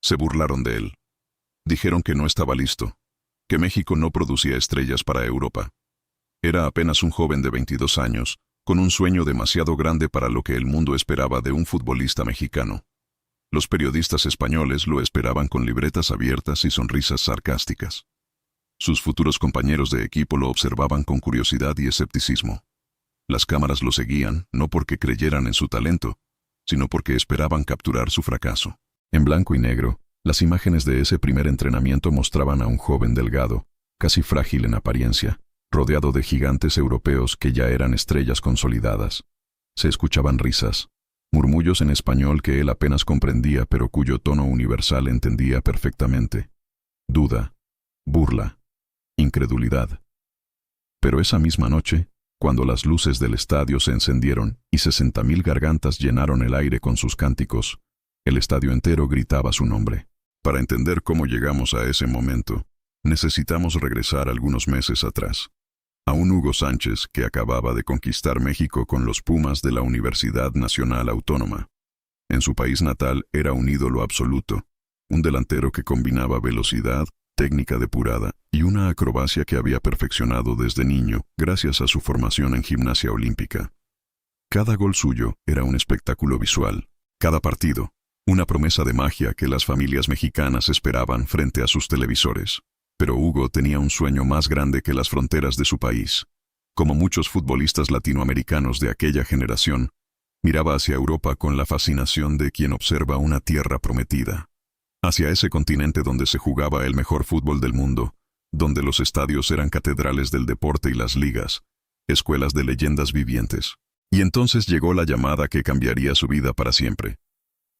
Se burlaron de él. Dijeron que no estaba listo, que México no producía estrellas para Europa. Era apenas un joven de 22 años, con un sueño demasiado grande para lo que el mundo esperaba de un futbolista mexicano. Los periodistas españoles lo esperaban con libretas abiertas y sonrisas sarcásticas. Sus futuros compañeros de equipo lo observaban con curiosidad y escepticismo. Las cámaras lo seguían, no porque creyeran en su talento, sino porque esperaban capturar su fracaso. En blanco y negro, las imágenes de ese primer entrenamiento mostraban a un joven delgado, casi frágil en apariencia, rodeado de gigantes europeos que ya eran estrellas consolidadas. Se escuchaban risas, murmullos en español que él apenas comprendía pero cuyo tono universal entendía perfectamente. Duda, burla, incredulidad. Pero esa misma noche, cuando las luces del estadio se encendieron y 60.000 gargantas llenaron el aire con sus cánticos, el estadio entero gritaba su nombre. Para entender cómo llegamos a ese momento, necesitamos regresar algunos meses atrás. A un Hugo Sánchez que acababa de conquistar México con los Pumas de la Universidad Nacional Autónoma. En su país natal era un ídolo absoluto, un delantero que combinaba velocidad, técnica depurada y una acrobacia que había perfeccionado desde niño gracias a su formación en gimnasia olímpica. Cada gol suyo era un espectáculo visual, cada partido, una promesa de magia que las familias mexicanas esperaban frente a sus televisores. Pero Hugo tenía un sueño más grande que las fronteras de su país. Como muchos futbolistas latinoamericanos de aquella generación, miraba hacia Europa con la fascinación de quien observa una tierra prometida. Hacia ese continente donde se jugaba el mejor fútbol del mundo, donde los estadios eran catedrales del deporte y las ligas, escuelas de leyendas vivientes. Y entonces llegó la llamada que cambiaría su vida para siempre.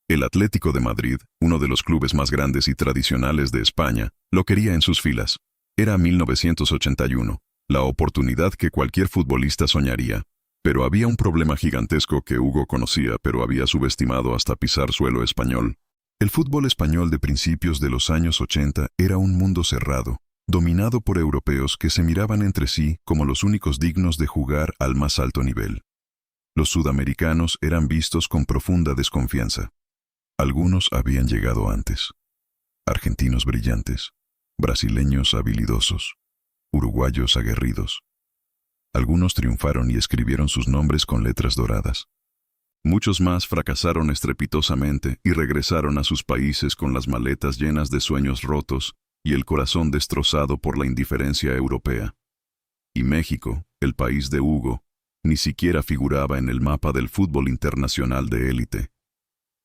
El Atlético de Madrid, uno de los clubes más grandes y tradicionales de España, lo quería en sus filas. Era 1981, la oportunidad que cualquier futbolista soñaría. Pero había un problema gigantesco que Hugo conocía pero había subestimado hasta pisar suelo español. El fútbol español de principios de los años 80 era un mundo cerrado, dominado por europeos que se miraban entre sí como los únicos dignos de jugar al más alto nivel. Los sudamericanos eran vistos con profunda desconfianza. Algunos habían llegado antes. Argentinos brillantes, brasileños habilidosos, uruguayos aguerridos. Algunos triunfaron y escribieron sus nombres con letras doradas. Muchos más fracasaron estrepitosamente y regresaron a sus países con las maletas llenas de sueños rotos y el corazón destrozado por la indiferencia europea. Y México, el país de Hugo, ni siquiera figuraba en el mapa del fútbol internacional de élite.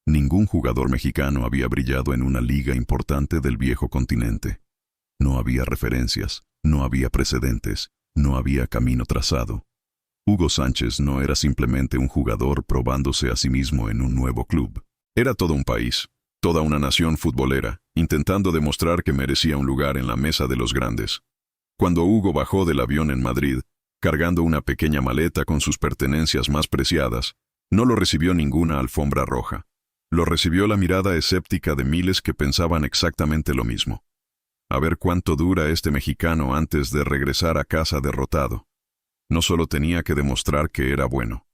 Ningún jugador mexicano había brillado en una liga importante del viejo continente. No había referencias, no había precedentes, no había camino trazado. Hugo Sánchez no era simplemente un jugador probándose a sí mismo en un nuevo club. Era todo un país, toda una nación futbolera, intentando demostrar que merecía un lugar en la mesa de los grandes. Cuando Hugo bajó del avión en Madrid, cargando una pequeña maleta con sus pertenencias más preciadas, no lo recibió ninguna alfombra roja. Lo recibió la mirada escéptica de miles que pensaban exactamente lo mismo. A ver cuánto dura este mexicano antes de regresar a casa derrotado. No solo tenía que demostrar que era bueno,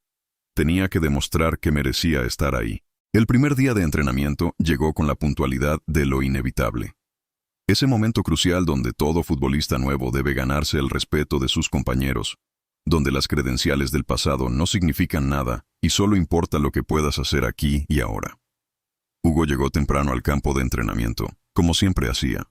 tenía que demostrar que merecía estar ahí. El primer día de entrenamiento llegó con la puntualidad de lo inevitable. Ese momento crucial donde todo futbolista nuevo debe ganarse el respeto de sus compañeros, donde las credenciales del pasado no significan nada y solo importa lo que puedas hacer aquí y ahora. Hugo llegó temprano al campo de entrenamiento, como siempre hacía.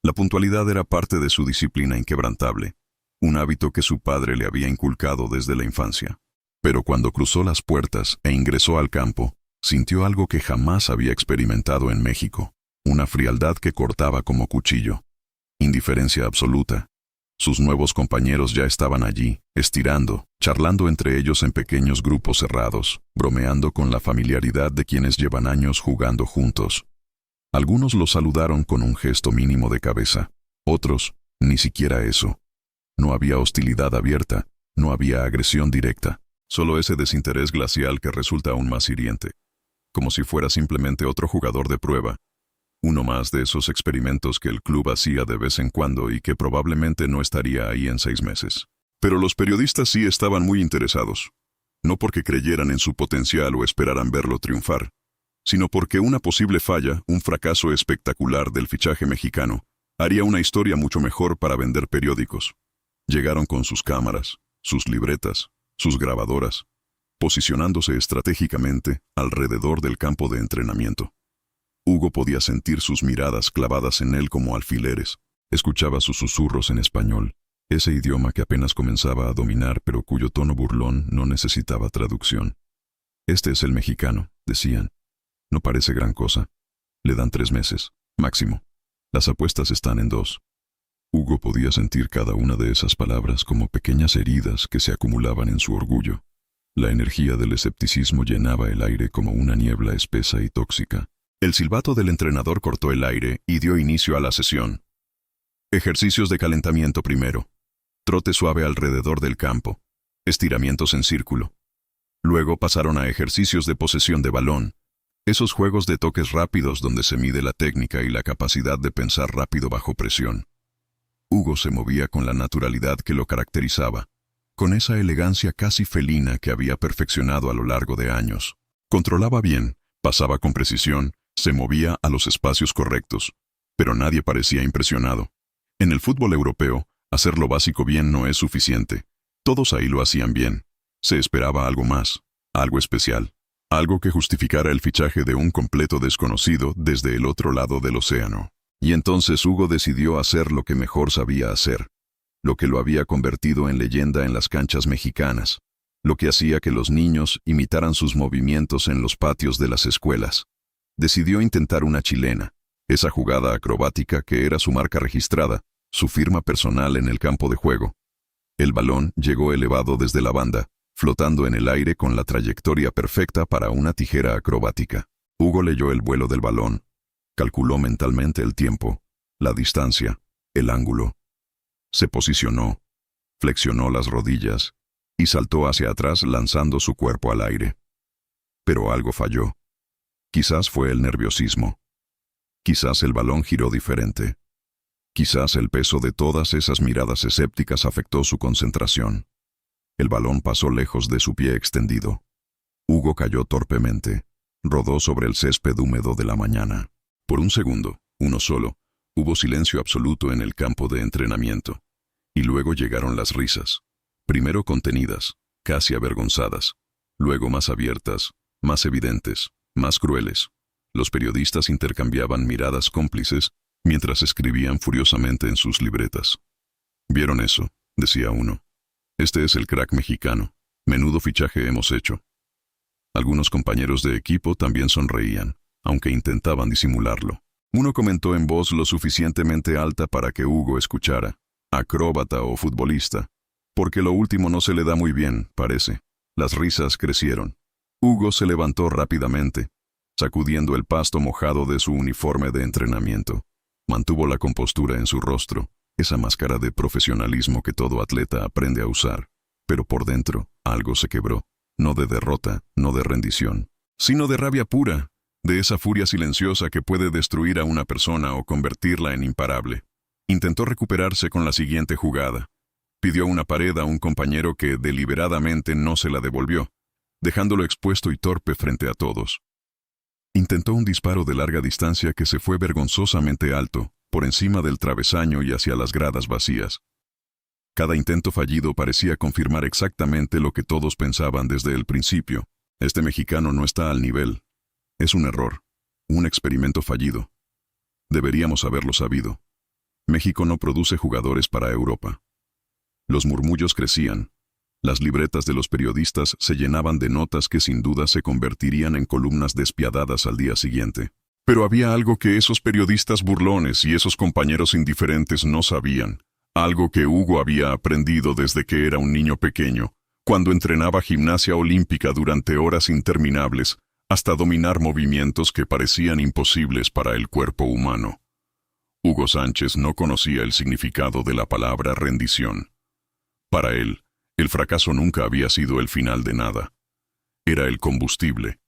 La puntualidad era parte de su disciplina inquebrantable, un hábito que su padre le había inculcado desde la infancia. Pero cuando cruzó las puertas e ingresó al campo, sintió algo que jamás había experimentado en México, una frialdad que cortaba como cuchillo. Indiferencia absoluta. Sus nuevos compañeros ya estaban allí, estirando, charlando entre ellos en pequeños grupos cerrados, bromeando con la familiaridad de quienes llevan años jugando juntos. Algunos lo saludaron con un gesto mínimo de cabeza, otros, ni siquiera eso. No había hostilidad abierta, no había agresión directa, solo ese desinterés glacial que resulta aún más hiriente. Como si fuera simplemente otro jugador de prueba. Uno más de esos experimentos que el club hacía de vez en cuando y que probablemente no estaría ahí en 6 meses. Pero los periodistas sí estaban muy interesados. No porque creyeran en su potencial o esperaran verlo triunfar, sino porque una posible falla, un fracaso espectacular del fichaje mexicano, haría una historia mucho mejor para vender periódicos. Llegaron con sus cámaras, sus libretas, sus grabadoras, posicionándose estratégicamente alrededor del campo de entrenamiento. Hugo podía sentir sus miradas clavadas en él como alfileres. Escuchaba sus susurros en español, ese idioma que apenas comenzaba a dominar pero cuyo tono burlón no necesitaba traducción. Este es el mexicano, decían. No parece gran cosa. Le dan 3 meses, máximo. Las apuestas están en 2. Hugo podía sentir cada una de esas palabras como pequeñas heridas que se acumulaban en su orgullo. La energía del escepticismo llenaba el aire como una niebla espesa y tóxica. El silbato del entrenador cortó el aire y dio inicio a la sesión. Ejercicios de calentamiento primero. Trote suave alrededor del campo. Estiramientos en círculo. Luego pasaron a ejercicios de posesión de balón. Esos juegos de toques rápidos donde se mide la técnica y la capacidad de pensar rápido bajo presión. Hugo se movía con la naturalidad que lo caracterizaba, con esa elegancia casi felina que había perfeccionado a lo largo de años. Controlaba bien, pasaba con precisión, se movía a los espacios correctos, pero nadie parecía impresionado. En el fútbol europeo, hacer lo básico bien no es suficiente. Todos ahí lo hacían bien. Se esperaba algo más, algo especial, algo que justificara el fichaje de un completo desconocido desde el otro lado del océano. Y entonces Hugo decidió hacer lo que mejor sabía hacer, lo que lo había convertido en leyenda en las canchas mexicanas, lo que hacía que los niños imitaran sus movimientos en los patios de las escuelas. Decidió intentar una chilena, esa jugada acrobática que era su marca registrada, su firma personal en el campo de juego. El balón llegó elevado desde la banda, flotando en el aire con la trayectoria perfecta para una tijera acrobática. Hugo leyó el vuelo del balón, calculó mentalmente el tiempo, la distancia, el ángulo. Se posicionó, flexionó las rodillas y saltó hacia atrás lanzando su cuerpo al aire. Pero algo falló. Quizás fue el nerviosismo. Quizás el balón giró diferente. Quizás el peso de todas esas miradas escépticas afectó su concentración. El balón pasó lejos de su pie extendido. Hugo cayó torpemente. Rodó sobre el césped húmedo de la mañana. Por un segundo, uno solo, hubo silencio absoluto en el campo de entrenamiento. Y luego llegaron las risas. Primero contenidas, casi avergonzadas. Luego más abiertas, más evidentes, más crueles. Los periodistas intercambiaban miradas cómplices mientras escribían furiosamente en sus libretas. «¿Vieron eso?», decía uno. «Este es el crack mexicano. Menudo fichaje hemos hecho». Algunos compañeros de equipo también sonreían, aunque intentaban disimularlo. Uno comentó en voz lo suficientemente alta para que Hugo escuchara: «Acróbata o futbolista», porque lo último no se le da muy bien, parece. Las risas crecieron. Hugo se levantó rápidamente, sacudiendo el pasto mojado de su uniforme de entrenamiento. Mantuvo la compostura en su rostro, esa máscara de profesionalismo que todo atleta aprende a usar. Pero por dentro, algo se quebró. No de derrota, no de rendición, sino de rabia pura, de esa furia silenciosa que puede destruir a una persona o convertirla en imparable. Intentó recuperarse con la siguiente jugada. Pidió una pared a un compañero que deliberadamente no se la devolvió, dejándolo expuesto y torpe frente a todos. Intentó un disparo de larga distancia que se fue vergonzosamente alto, por encima del travesaño y hacia las gradas vacías. Cada intento fallido parecía confirmar exactamente lo que todos pensaban desde el principio. Este mexicano no está al nivel. Es un error, un experimento fallido. Deberíamos haberlo sabido. México no produce jugadores para Europa. Los murmullos crecían. Las libretas de los periodistas se llenaban de notas que sin duda se convertirían en columnas despiadadas al día siguiente. Pero había algo que esos periodistas burlones y esos compañeros indiferentes no sabían. Algo que Hugo había aprendido desde que era un niño pequeño, cuando entrenaba gimnasia olímpica durante horas interminables, hasta dominar movimientos que parecían imposibles para el cuerpo humano. Hugo Sánchez no conocía el significado de la palabra rendición. Para él, el fracaso nunca había sido el final de nada. Era el combustible.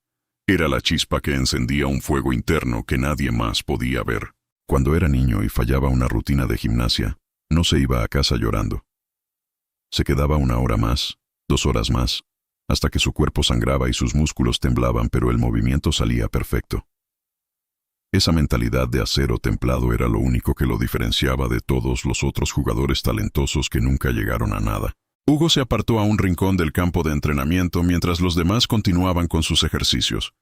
Era la chispa que encendía un fuego interno que nadie más podía ver. Cuando era niño y fallaba una rutina de gimnasia, no se iba a casa llorando. Se quedaba 1 hora más, 2 horas más, hasta que su cuerpo sangraba y sus músculos temblaban, pero el movimiento salía perfecto. Esa mentalidad de acero templado era lo único que lo diferenciaba de todos los otros jugadores talentosos que nunca llegaron a nada. Hugo se apartó a un rincón del campo de entrenamiento mientras los demás continuaban con sus ejercicios.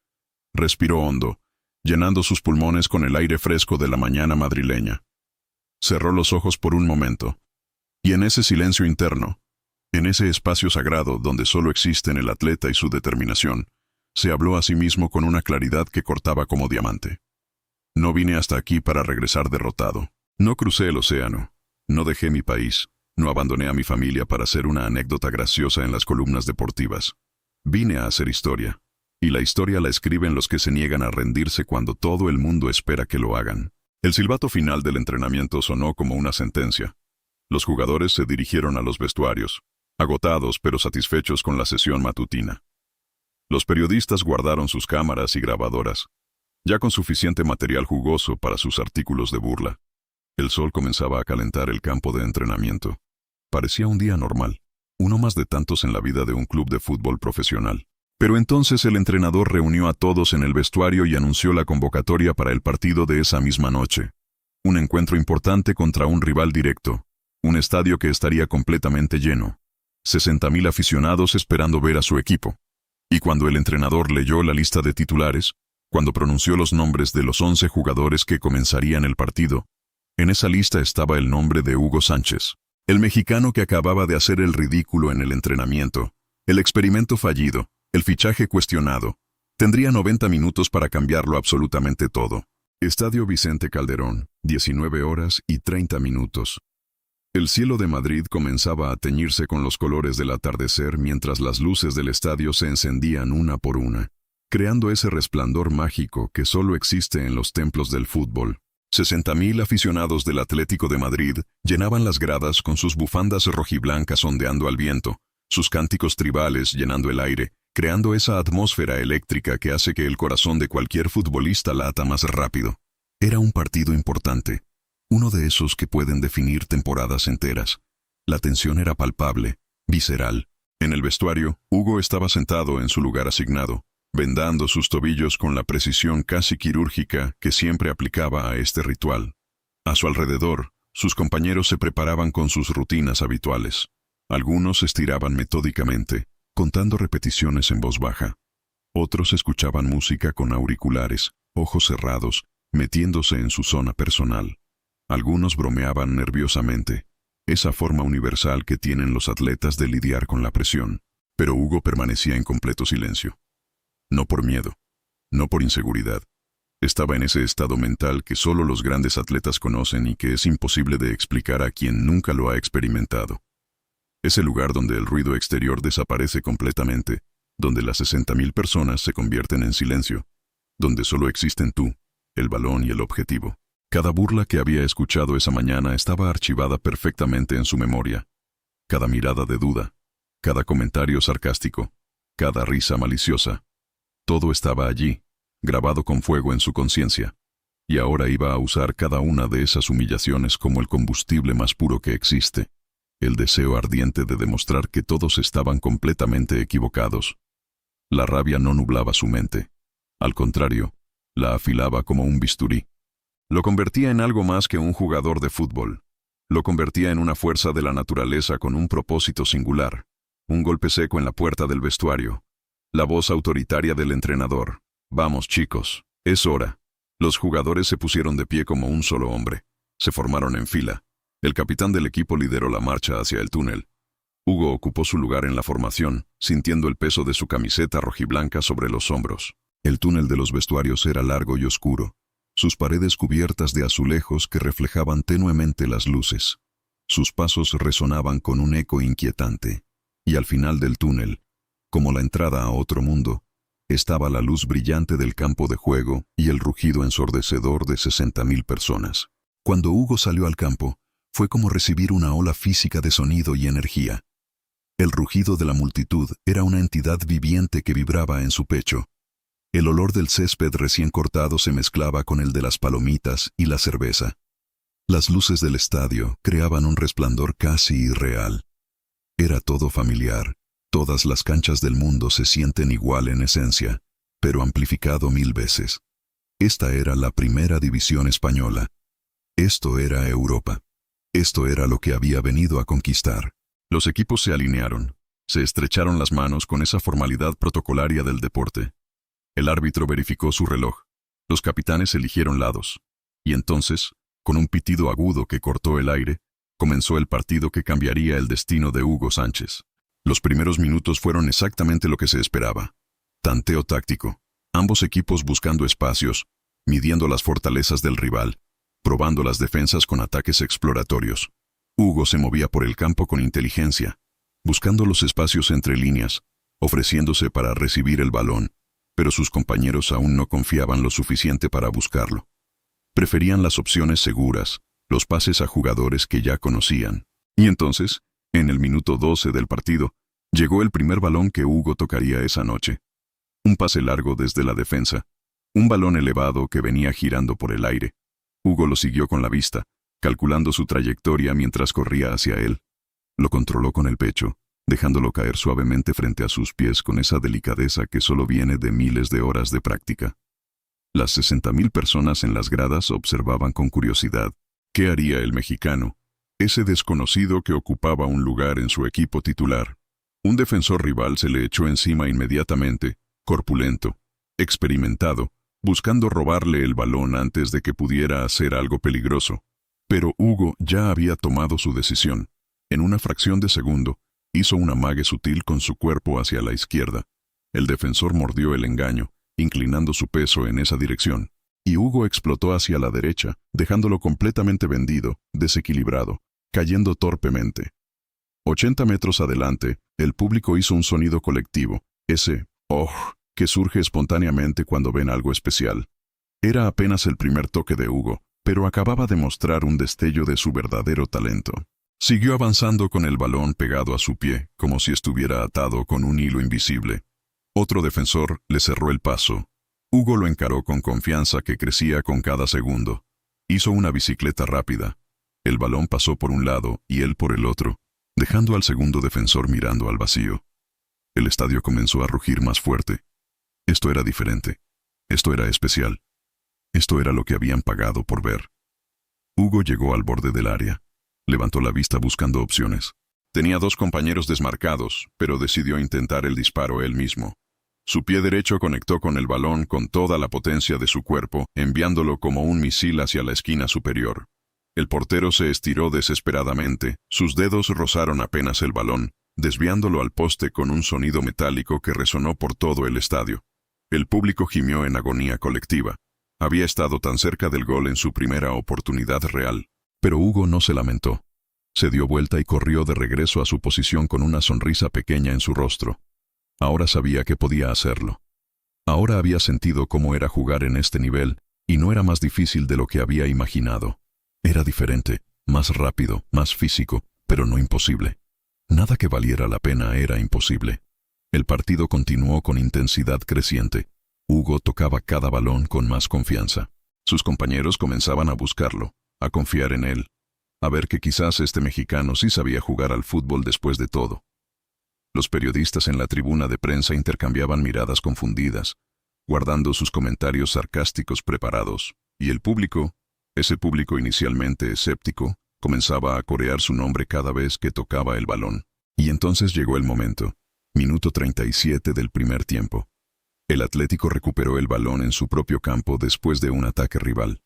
Respiró hondo, llenando sus pulmones con el aire fresco de la mañana madrileña. Cerró los ojos por un momento. Y en ese silencio interno, en ese espacio sagrado donde solo existen el atleta y su determinación, se habló a sí mismo con una claridad que cortaba como diamante. No vine hasta aquí para regresar derrotado. No crucé el océano. No dejé mi país. No abandoné a mi familia para hacer una anécdota graciosa en las columnas deportivas. Vine a hacer historia. Y la historia la escriben los que se niegan a rendirse cuando todo el mundo espera que lo hagan. El silbato final del entrenamiento sonó como una sentencia. Los jugadores se dirigieron a los vestuarios, agotados pero satisfechos con la sesión matutina. Los periodistas guardaron sus cámaras y grabadoras, ya con suficiente material jugoso para sus artículos de burla. El sol comenzaba a calentar el campo de entrenamiento. Parecía un día normal, uno más de tantos en la vida de un club de fútbol profesional. Pero entonces el entrenador reunió a todos en el vestuario y anunció la convocatoria para el partido de esa misma noche. Un encuentro importante contra un rival directo, un estadio que estaría completamente lleno. 60.000 aficionados esperando ver a su equipo. Y cuando el entrenador leyó la lista de titulares, cuando pronunció los nombres de los 11 jugadores que comenzarían el partido, en esa lista estaba el nombre de Hugo Sánchez, el mexicano que acababa de hacer el ridículo en el entrenamiento, el experimento fallido, el fichaje cuestionado. Tendría 90 minutos para cambiarlo absolutamente todo. Estadio Vicente Calderón, 19:30. El cielo de Madrid comenzaba a teñirse con los colores del atardecer mientras las luces del estadio se encendían una por una, creando ese resplandor mágico que solo existe en los templos del fútbol. 60.000 aficionados del Atlético de Madrid llenaban las gradas con sus bufandas rojiblancas ondeando al viento, sus cánticos tribales llenando el aire, creando esa atmósfera eléctrica que hace que el corazón de cualquier futbolista lata más rápido. Era un partido importante, uno de esos que pueden definir temporadas enteras. La tensión era palpable, visceral. En el vestuario, Hugo estaba sentado en su lugar asignado, vendando sus tobillos con la precisión casi quirúrgica que siempre aplicaba a este ritual. A su alrededor, sus compañeros se preparaban con sus rutinas habituales. Algunos estiraban metódicamente, contando repeticiones en voz baja. Otros escuchaban música con auriculares, ojos cerrados, metiéndose en su zona personal. Algunos bromeaban nerviosamente, esa forma universal que tienen los atletas de lidiar con la presión. Pero Hugo permanecía en completo silencio. No por miedo, no por inseguridad. Estaba en ese estado mental que solo los grandes atletas conocen y que es imposible de explicar a quien nunca lo ha experimentado. Ese lugar donde el ruido exterior desaparece completamente, donde las 60.000 personas se convierten en silencio, donde solo existen tú, el balón y el objetivo. Cada burla que había escuchado esa mañana estaba archivada perfectamente en su memoria. Cada mirada de duda, cada comentario sarcástico, cada risa maliciosa. Todo estaba allí, grabado con fuego en su conciencia. Y ahora iba a usar cada una de esas humillaciones como el combustible más puro que existe. El deseo ardiente de demostrar que todos estaban completamente equivocados. La rabia no nublaba su mente. Al contrario, la afilaba como un bisturí. Lo convertía en algo más que un jugador de fútbol. Lo convertía en una fuerza de la naturaleza con un propósito singular. Un golpe seco en la puerta del vestuario. La voz autoritaria del entrenador. «Vamos, chicos, es hora». Los jugadores se pusieron de pie como un solo hombre. Se formaron en fila. El capitán del equipo lideró la marcha hacia el túnel. Hugo ocupó su lugar en la formación, sintiendo el peso de su camiseta rojiblanca sobre los hombros. El túnel de los vestuarios era largo y oscuro, sus paredes cubiertas de azulejos que reflejaban tenuemente las luces. Sus pasos resonaban con un eco inquietante. Y al final del túnel, como la entrada a otro mundo, estaba la luz brillante del campo de juego y el rugido ensordecedor de 60.000 personas. Cuando Hugo salió al campo, fue como recibir una ola física de sonido y energía. El rugido de la multitud era una entidad viviente que vibraba en su pecho. El olor del césped recién cortado se mezclaba con el de las palomitas y la cerveza. Las luces del estadio creaban un resplandor casi irreal. Era todo familiar, Todas las canchas del mundo se sienten igual en esencia, pero amplificado 1000 veces. Esta era la primera división española. Esto era Europa. Esto era lo que había venido a conquistar. Los equipos se alinearon, se estrecharon las manos con esa formalidad protocolaria del deporte. El árbitro verificó su reloj. Los capitanes eligieron lados. Y entonces, con un pitido agudo que cortó el aire, comenzó el partido que cambiaría el destino de Hugo Sánchez. Los primeros minutos fueron exactamente lo que se esperaba. Tanteo táctico. Ambos equipos buscando espacios, midiendo las fortalezas del rival, probando las defensas con ataques exploratorios. Hugo se movía por el campo con inteligencia, buscando los espacios entre líneas, ofreciéndose para recibir el balón, pero sus compañeros aún no confiaban lo suficiente para buscarlo. Preferían las opciones seguras, los pases a jugadores que ya conocían. Y entonces, en el minuto 12 del partido, llegó el primer balón que Hugo tocaría esa noche. Un pase largo desde la defensa, un balón elevado que venía girando por el aire. Hugo lo siguió con la vista, calculando su trayectoria mientras corría hacia él. Lo controló con el pecho, dejándolo caer suavemente frente a sus pies con esa delicadeza que solo viene de miles de horas de práctica. Las 60.000 personas en las gradas observaban con curiosidad. ¿Qué haría el mexicano? Ese desconocido que ocupaba un lugar en su equipo titular. Un defensor rival se le echó encima inmediatamente, corpulento, experimentado, buscando robarle el balón antes de que pudiera hacer algo peligroso. Pero Hugo ya había tomado su decisión. En una fracción de segundo, hizo un amague sutil con su cuerpo hacia la izquierda. El defensor mordió el engaño, inclinando su peso en esa dirección. Y Hugo explotó hacia la derecha, dejándolo completamente vendido, desequilibrado, cayendo torpemente. 80 metros adelante, el público hizo un sonido colectivo, ese «oh» que surge espontáneamente cuando ven algo especial. Era apenas el primer toque de Hugo, pero acababa de mostrar un destello de su verdadero talento. Siguió avanzando con el balón pegado a su pie, como si estuviera atado con un hilo invisible. Otro defensor le cerró el paso. Hugo lo encaró con confianza que crecía con cada segundo. Hizo una bicicleta rápida. El balón pasó por un lado y él por el otro, dejando al segundo defensor mirando al vacío. El estadio comenzó a rugir más fuerte. Esto era diferente. Esto era especial. Esto era lo que habían pagado por ver. Hugo llegó al borde del área. Levantó la vista buscando opciones. Tenía 2 compañeros desmarcados, pero decidió intentar el disparo él mismo. Su pie derecho conectó con el balón con toda la potencia de su cuerpo, enviándolo como un misil hacia la esquina superior. El portero se estiró desesperadamente, sus dedos rozaron apenas el balón, desviándolo al poste con un sonido metálico que resonó por todo el estadio. El público gimió en agonía colectiva. Había estado tan cerca del gol en su primera oportunidad real. Pero Hugo no se lamentó. Se dio vuelta y corrió de regreso a su posición con una sonrisa pequeña en su rostro. Ahora sabía que podía hacerlo. Ahora había sentido cómo era jugar en este nivel, y no era más difícil de lo que había imaginado. Era diferente, más rápido, más físico, pero no imposible. Nada que valiera la pena era imposible. El partido continuó con intensidad creciente. Hugo tocaba cada balón con más confianza. Sus compañeros comenzaban a buscarlo, a confiar en él, a ver que quizás este mexicano sí sabía jugar al fútbol después de todo. Los periodistas en la tribuna de prensa intercambiaban miradas confundidas, guardando sus comentarios sarcásticos preparados, y el público, ese público inicialmente escéptico, comenzaba a corear su nombre cada vez que tocaba el balón. Y entonces llegó el momento, minuto 37 del primer tiempo. El Atlético recuperó el balón en su propio campo después de un ataque rival.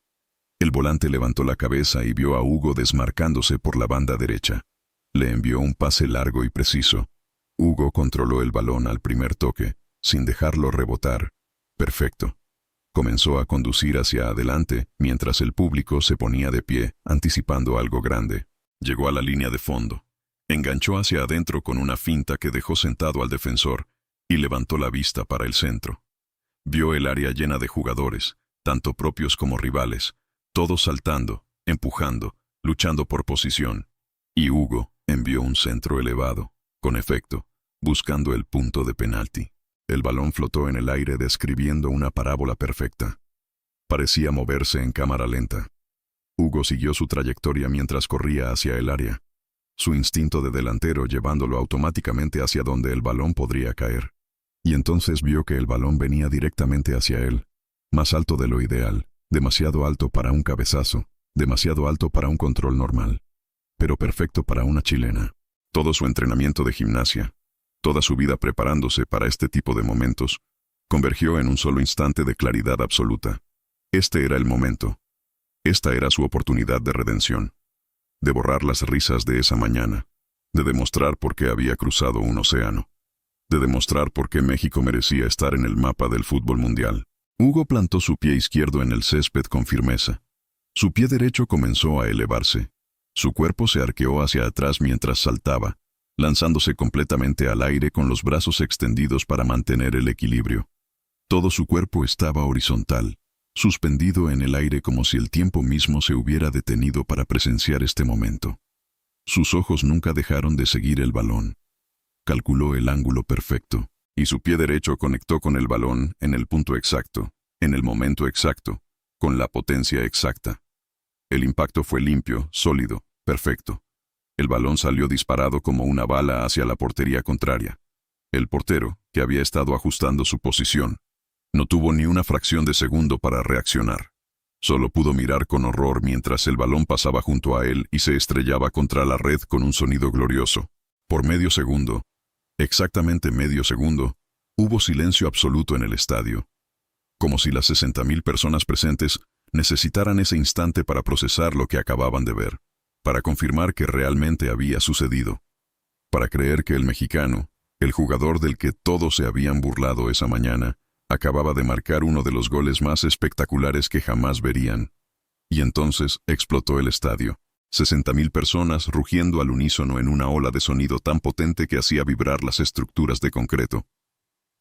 El volante levantó la cabeza y vio a Hugo desmarcándose por la banda derecha. Le envió un pase largo y preciso. Hugo controló el balón al primer toque, sin dejarlo rebotar. Perfecto. Comenzó a conducir hacia adelante, mientras el público se ponía de pie, anticipando algo grande. Llegó a la línea de fondo. Enganchó hacia adentro con una finta que dejó sentado al defensor, y levantó la vista para el centro. Vio el área llena de jugadores, tanto propios como rivales, todos saltando, empujando, luchando por posición. Y Hugo envió un centro elevado, con efecto, buscando el punto de penalti. El balón flotó en el aire describiendo una parábola perfecta. Parecía moverse en cámara lenta. Hugo siguió su trayectoria mientras corría hacia el área. su instinto de delantero llevándolo automáticamente hacia donde el balón podría caer. Y entonces vio que el balón venía directamente hacia él, más alto de lo ideal, demasiado alto para un cabezazo, demasiado alto para un control normal, pero perfecto para una chilena. Todo su entrenamiento de gimnasia, toda su vida preparándose para este tipo de momentos, convergió en un solo instante de claridad absoluta. Este era el momento. Esta era su oportunidad de redención, de borrar las risas de esa mañana, de demostrar por qué había cruzado un océano, de demostrar por qué México merecía estar en el mapa del fútbol mundial. Hugo plantó su pie izquierdo en el césped con firmeza. Su pie derecho comenzó a elevarse. Su cuerpo se arqueó hacia atrás mientras saltaba, lanzándose completamente al aire con los brazos extendidos para mantener el equilibrio. Todo su cuerpo estaba horizontal, suspendido en el aire como si el tiempo mismo se hubiera detenido para presenciar este momento. Sus ojos nunca dejaron de seguir el balón. Calculó el ángulo perfecto, y su pie derecho conectó con el balón en el punto exacto, en el momento exacto, con la potencia exacta. El impacto fue limpio, sólido, perfecto. El balón salió disparado como una bala hacia la portería contraria. El portero, que había estado ajustando su posición, no tuvo ni una fracción de segundo para reaccionar. Solo pudo mirar con horror mientras el balón pasaba junto a él y se estrellaba contra la red con un sonido glorioso. Por medio segundo, exactamente medio segundo, hubo silencio absoluto en el estadio, como si las 60,000 personas presentes necesitaran ese instante para procesar lo que acababan de ver, para confirmar que realmente había sucedido, para creer que el mexicano, el jugador del que todos se habían burlado esa mañana, acababa de marcar uno de los goles más espectaculares que jamás verían. Y entonces explotó el estadio. 60,000 personas rugiendo al unísono en una ola de sonido tan potente que hacía vibrar las estructuras de concreto.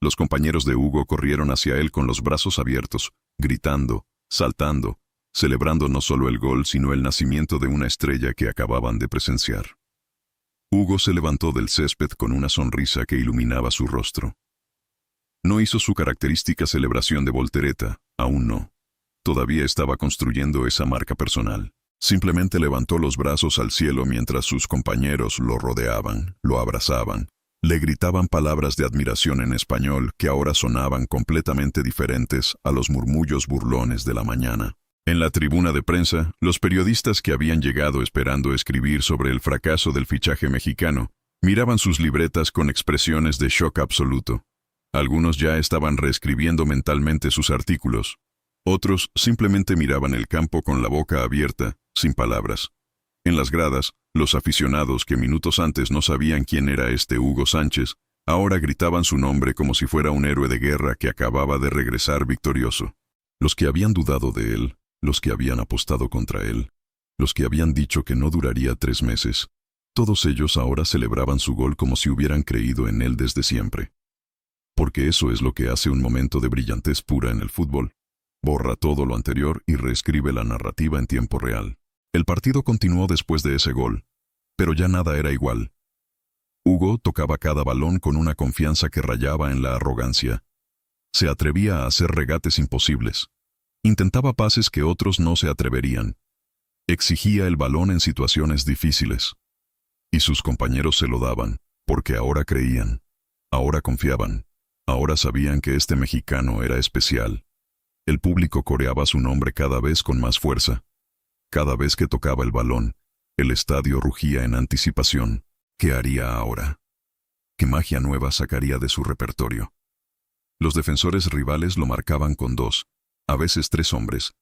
Los compañeros de Hugo corrieron hacia él con los brazos abiertos, gritando, saltando, celebrando no solo el gol sino el nacimiento de una estrella que acababan de presenciar. Hugo se levantó del césped con una sonrisa que iluminaba su rostro. No hizo su característica celebración de voltereta, aún no. Todavía estaba construyendo esa marca personal. Simplemente levantó los brazos al cielo mientras sus compañeros lo rodeaban, lo abrazaban, le gritaban palabras de admiración en español que ahora sonaban completamente diferentes a los murmullos burlones de la mañana. En la tribuna de prensa, los periodistas que habían llegado esperando escribir sobre el fracaso del fichaje mexicano, miraban sus libretas con expresiones de shock absoluto. Algunos ya estaban reescribiendo mentalmente sus artículos. Otros simplemente miraban el campo con la boca abierta, sin palabras. En las gradas, los aficionados que minutos antes no sabían quién era este Hugo Sánchez, ahora gritaban su nombre como si fuera un héroe de guerra que acababa de regresar victorioso. Los que habían dudado de él, los que habían apostado contra él, los que habían dicho que no duraría 3 meses, todos ellos ahora celebraban su gol como si hubieran creído en él desde siempre. Porque eso es lo que hace un momento de brillantez pura en el fútbol. Borra todo lo anterior y reescribe la narrativa en tiempo real. El partido continuó después de ese gol, pero ya nada era igual. Hugo tocaba cada balón con una confianza que rayaba en la arrogancia. Se atrevía a hacer regates imposibles. Intentaba pases que otros no se atreverían. Exigía el balón en situaciones difíciles. Y sus compañeros se lo daban, porque ahora creían, ahora confiaban, ahora sabían que este mexicano era especial. El público coreaba su nombre cada vez con más fuerza. Cada vez que tocaba el balón, el estadio rugía en anticipación. ¿Qué haría ahora? ¿Qué magia nueva sacaría de su repertorio? Los defensores rivales lo marcaban con 2, a veces 3 hombres,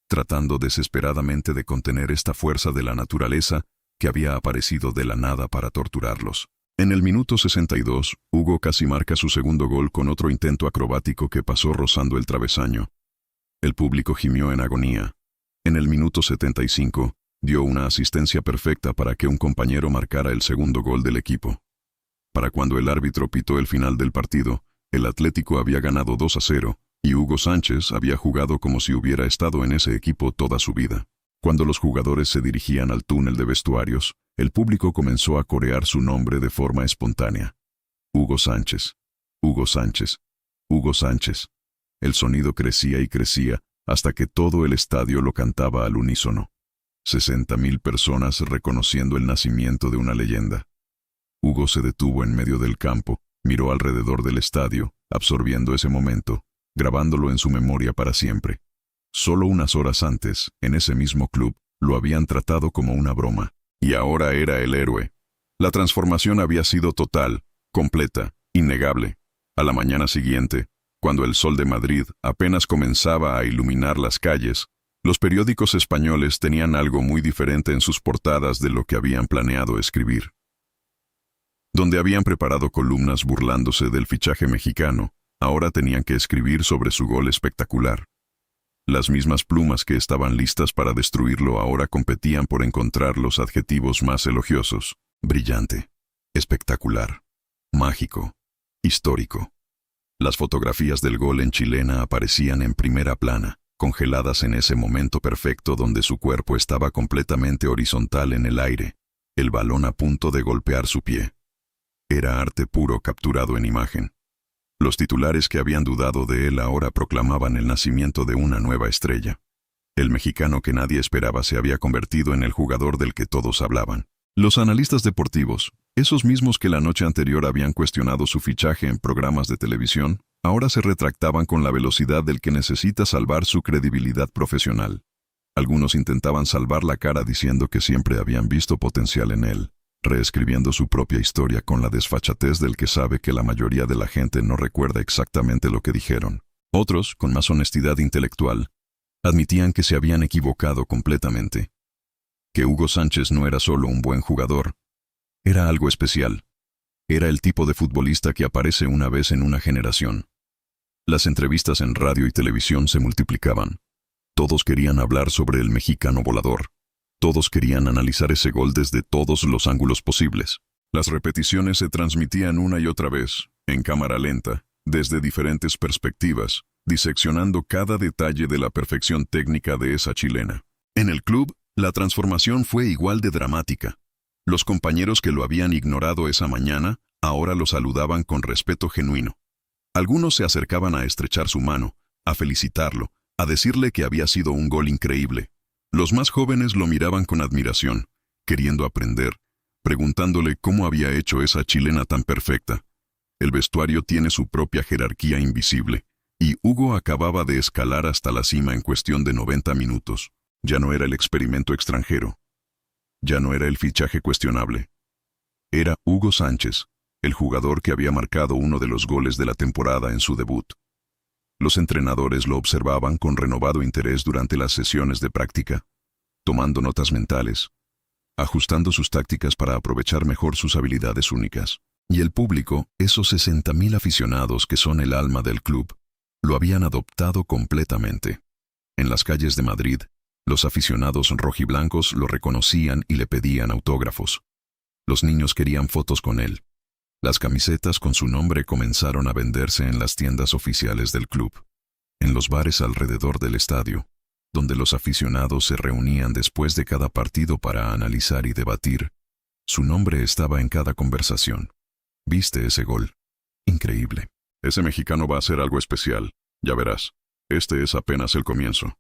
tratando desesperadamente de contener esta fuerza de la naturaleza que había aparecido de la nada para torturarlos. En el minuto 62, Hugo casi marca su segundo gol con otro intento acrobático que pasó rozando el travesaño. El público gimió en agonía. En el minuto 75, dio una asistencia perfecta para que un compañero marcara el segundo gol del equipo. Para cuando el árbitro pitó el final del partido, el Atlético había ganado 2-0, y Hugo Sánchez había jugado como si hubiera estado en ese equipo toda su vida. Cuando los jugadores se dirigían al túnel de vestuarios, el público comenzó a corear su nombre de forma espontánea. Hugo Sánchez, Hugo Sánchez, Hugo Sánchez. El sonido crecía y crecía hasta que todo el estadio lo cantaba al unísono. 60.000 personas reconociendo el nacimiento de una leyenda. Hugo se detuvo en medio del campo, miró alrededor del estadio, absorbiendo ese momento, grabándolo en su memoria para siempre. Solo unas horas antes, en ese mismo club, lo habían tratado como una broma, y ahora era el héroe. La transformación había sido total, completa, innegable. A la mañana siguiente, cuando el sol de Madrid apenas comenzaba a iluminar las calles, los periódicos españoles tenían algo muy diferente en sus portadas de lo que habían planeado escribir. Donde habían preparado columnas burlándose del fichaje mexicano, ahora tenían que escribir sobre su gol espectacular. Las mismas plumas que estaban listas para destruirlo ahora competían por encontrar los adjetivos más elogiosos: brillante, espectacular, mágico, histórico. Las fotografías del gol en chilena aparecían en primera plana, congeladas en ese momento perfecto donde su cuerpo estaba completamente horizontal en el aire, el balón a punto de golpear su pie. Era arte puro capturado en imagen. Los titulares que habían dudado de él ahora proclamaban el nacimiento de una nueva estrella. El mexicano que nadie esperaba se había convertido en el jugador del que todos hablaban. Los analistas deportivos, esos mismos que la noche anterior habían cuestionado su fichaje en programas de televisión, ahora se retractaban con la velocidad del que necesita salvar su credibilidad profesional. Algunos intentaban salvar la cara diciendo que siempre habían visto potencial en él, reescribiendo su propia historia con la desfachatez del que sabe que la mayoría de la gente no recuerda exactamente lo que dijeron. Otros, con más honestidad intelectual, admitían que se habían equivocado completamente. Que Hugo Sánchez no era solo un buen jugador, era algo especial. Era el tipo de futbolista que aparece una vez en una generación. Las entrevistas en radio y televisión se multiplicaban. Todos querían hablar sobre el mexicano volador. Todos querían analizar ese gol desde todos los ángulos posibles. Las repeticiones se transmitían una y otra vez, en cámara lenta, desde diferentes perspectivas, diseccionando cada detalle de la perfección técnica de esa chilena. En el club, la transformación fue igual de dramática. Los compañeros que lo habían ignorado esa mañana, ahora lo saludaban con respeto genuino. Algunos se acercaban a estrechar su mano, a felicitarlo, a decirle que había sido un gol increíble. Los más jóvenes lo miraban con admiración, queriendo aprender, preguntándole cómo había hecho esa chilena tan perfecta. El vestuario tiene su propia jerarquía invisible, y Hugo acababa de escalar hasta la cima en cuestión de 90 minutos. Ya no era el experimento extranjero. Ya no era el fichaje cuestionable. Era Hugo Sánchez, el jugador que había marcado uno de los goles de la temporada en su debut. Los entrenadores lo observaban con renovado interés durante las sesiones de práctica, tomando notas mentales, ajustando sus tácticas para aprovechar mejor sus habilidades únicas. Y el público, esos 60.000 aficionados que son el alma del club, lo habían adoptado completamente. En las calles de Madrid, los aficionados rojiblancos lo reconocían y le pedían autógrafos. Los niños querían fotos con él. Las camisetas con su nombre comenzaron a venderse en las tiendas oficiales del club, en los bares alrededor del estadio, donde los aficionados se reunían después de cada partido para analizar y debatir. Su nombre estaba en cada conversación. ¿Viste ese gol? Increíble. Ese mexicano va a ser algo especial, ya verás. Este es apenas el comienzo.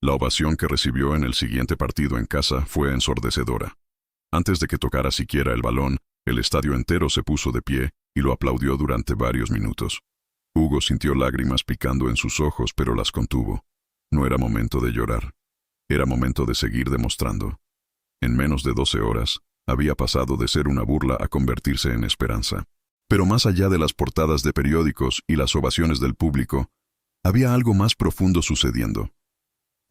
La ovación que recibió en el siguiente partido en casa fue ensordecedora. Antes de que tocara siquiera el balón, el estadio entero se puso de pie y lo aplaudió durante varios minutos. Hugo sintió lágrimas picando en sus ojos, pero las contuvo. No era momento de llorar. Era momento de seguir demostrando. En menos de 12 horas, había pasado de ser una burla a convertirse en esperanza. Pero más allá de las portadas de periódicos y las ovaciones del público, había algo más profundo sucediendo.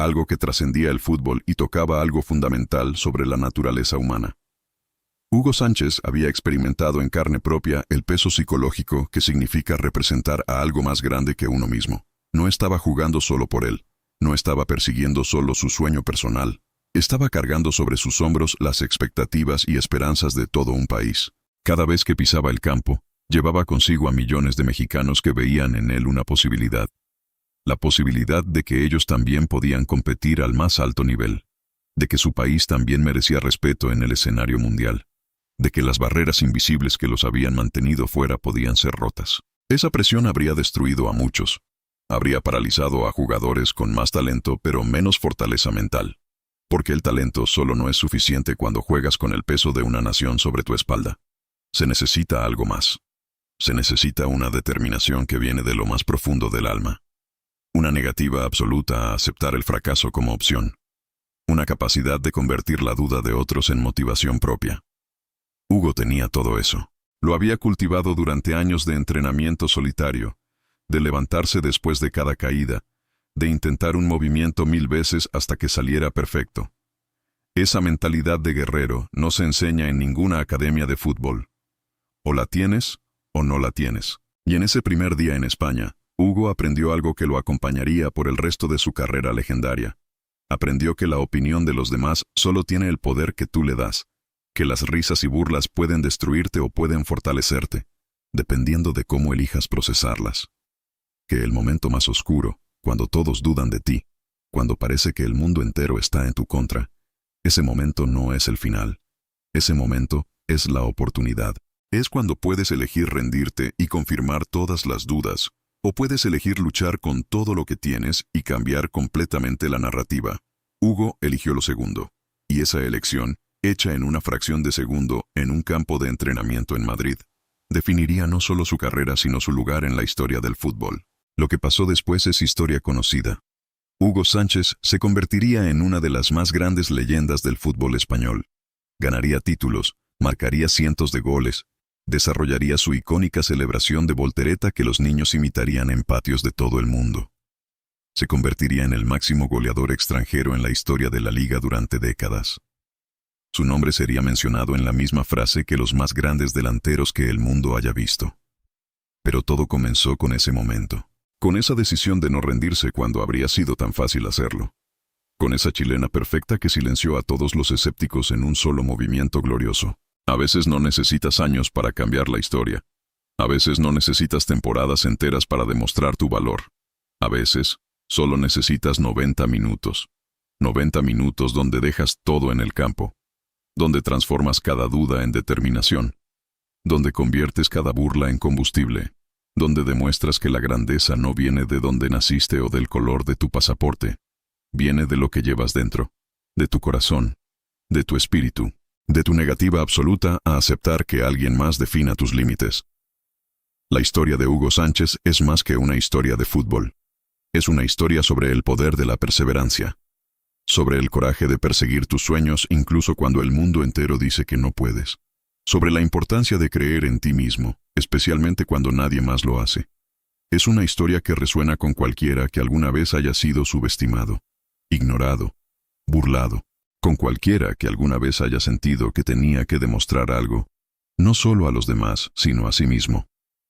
Algo que trascendía el fútbol y tocaba algo fundamental sobre la naturaleza humana. Hugo Sánchez había experimentado en carne propia el peso psicológico que significa representar a algo más grande que uno mismo. No estaba jugando solo por él, no estaba persiguiendo solo su sueño personal, estaba cargando sobre sus hombros las expectativas y esperanzas de todo un país. Cada vez que pisaba el campo, llevaba consigo a millones de mexicanos que veían en él una posibilidad. La posibilidad de que ellos también podían competir al más alto nivel, de que su país también merecía respeto en el escenario mundial, de que las barreras invisibles que los habían mantenido fuera podían ser rotas. Esa presión habría destruido a muchos, habría paralizado a jugadores con más talento pero menos fortaleza mental. Porque el talento solo no es suficiente cuando juegas con el peso de una nación sobre tu espalda. Se necesita algo más. Se necesita una determinación que viene de lo más profundo del alma. Una negativa absoluta a aceptar el fracaso como opción. Una capacidad de convertir la duda de otros en motivación propia. Hugo tenía todo eso. Lo había cultivado durante años de entrenamiento solitario, de levantarse después de cada caída, de intentar un movimiento 1000 veces hasta que saliera perfecto. Esa mentalidad de guerrero no se enseña en ninguna academia de fútbol. O la tienes o no la tienes. Y en ese primer día en España, Hugo aprendió algo que lo acompañaría por el resto de su carrera legendaria. Aprendió que la opinión de los demás solo tiene el poder que tú le das, que las risas y burlas pueden destruirte o pueden fortalecerte, dependiendo de cómo elijas procesarlas. Que el momento más oscuro, cuando todos dudan de ti, cuando parece que el mundo entero está en tu contra, ese momento no es el final. Ese momento es la oportunidad. Es cuando puedes elegir rendirte y confirmar todas las dudas, o puedes elegir luchar con todo lo que tienes y cambiar completamente la narrativa. Hugo eligió lo segundo, y esa elección, hecha en una fracción de segundo en un campo de entrenamiento en Madrid, definiría no solo su carrera sino su lugar en la historia del fútbol. Lo que pasó después es historia conocida. Hugo Sánchez se convertiría en una de las más grandes leyendas del fútbol español. Ganaría títulos, marcaría cientos de goles, desarrollaría su icónica celebración de voltereta que los niños imitarían en patios de todo el mundo. Se convertiría en el máximo goleador extranjero en la historia de la liga durante décadas. Su nombre sería mencionado en la misma frase que los más grandes delanteros que el mundo haya visto. Pero todo comenzó con ese momento. Con esa decisión de no rendirse cuando habría sido tan fácil hacerlo. Con esa chilena perfecta que silenció a todos los escépticos en un solo movimiento glorioso. A veces no necesitas años para cambiar la historia. A veces no necesitas temporadas enteras para demostrar tu valor. A veces, solo necesitas 90 minutos. 90 minutos donde dejas todo en el campo. Donde transformas cada duda en determinación. Donde conviertes cada burla en combustible. Donde demuestras que la grandeza no viene de donde naciste o del color de tu pasaporte. Viene de lo que llevas dentro. De tu corazón. De tu espíritu. De tu negativa absoluta a aceptar que alguien más defina tus límites. La historia de Hugo Sánchez es más que una historia de fútbol. Es una historia sobre el poder de la perseverancia. Sobre el coraje de perseguir tus sueños incluso cuando el mundo entero dice que no puedes. Sobre la importancia de creer en ti mismo, especialmente cuando nadie más lo hace. Es una historia que resuena con cualquiera que alguna vez haya sido subestimado, ignorado, burlado. Con cualquiera que alguna vez haya sentido que tenía que demostrar algo, no solo a los demás, sino a sí mismo.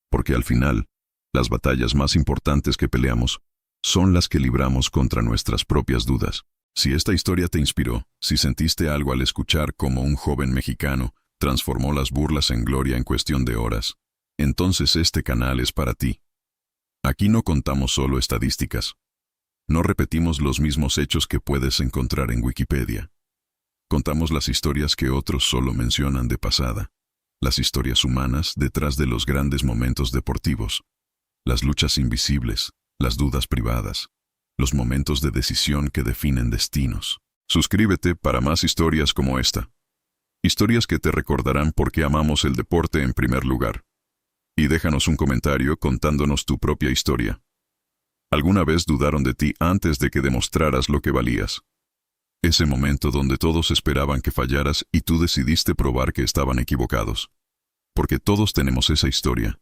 Porque al final, las batallas más importantes que peleamos son las que libramos contra nuestras propias dudas. Si esta historia te inspiró, si sentiste algo al escuchar cómo un joven mexicano transformó las burlas en gloria en cuestión de horas, entonces este canal es para ti. Aquí no contamos solo estadísticas. No repetimos los mismos hechos que puedes encontrar en Wikipedia. Contamos las historias que otros solo mencionan de pasada, las historias humanas detrás de los grandes momentos deportivos, las luchas invisibles, las dudas privadas, los momentos de decisión que definen destinos. Suscríbete para más historias como esta. Historias que te recordarán por qué amamos el deporte en primer lugar. Y déjanos un comentario contándonos tu propia historia. ¿Alguna vez dudaron de ti antes de que demostraras lo que valías? Ese momento donde todos esperaban que fallaras y tú decidiste probar que estaban equivocados. Porque todos tenemos esa historia.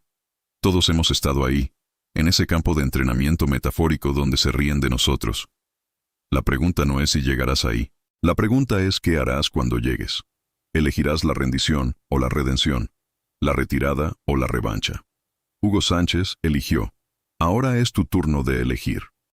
Todos hemos estado ahí, en ese campo de entrenamiento metafórico donde se ríen de nosotros. La pregunta no es si llegarás ahí. La pregunta es qué harás cuando llegues. Elegirás la rendición o la redención, la retirada o la revancha. Hugo Sánchez eligió. Ahora es tu turno de elegir.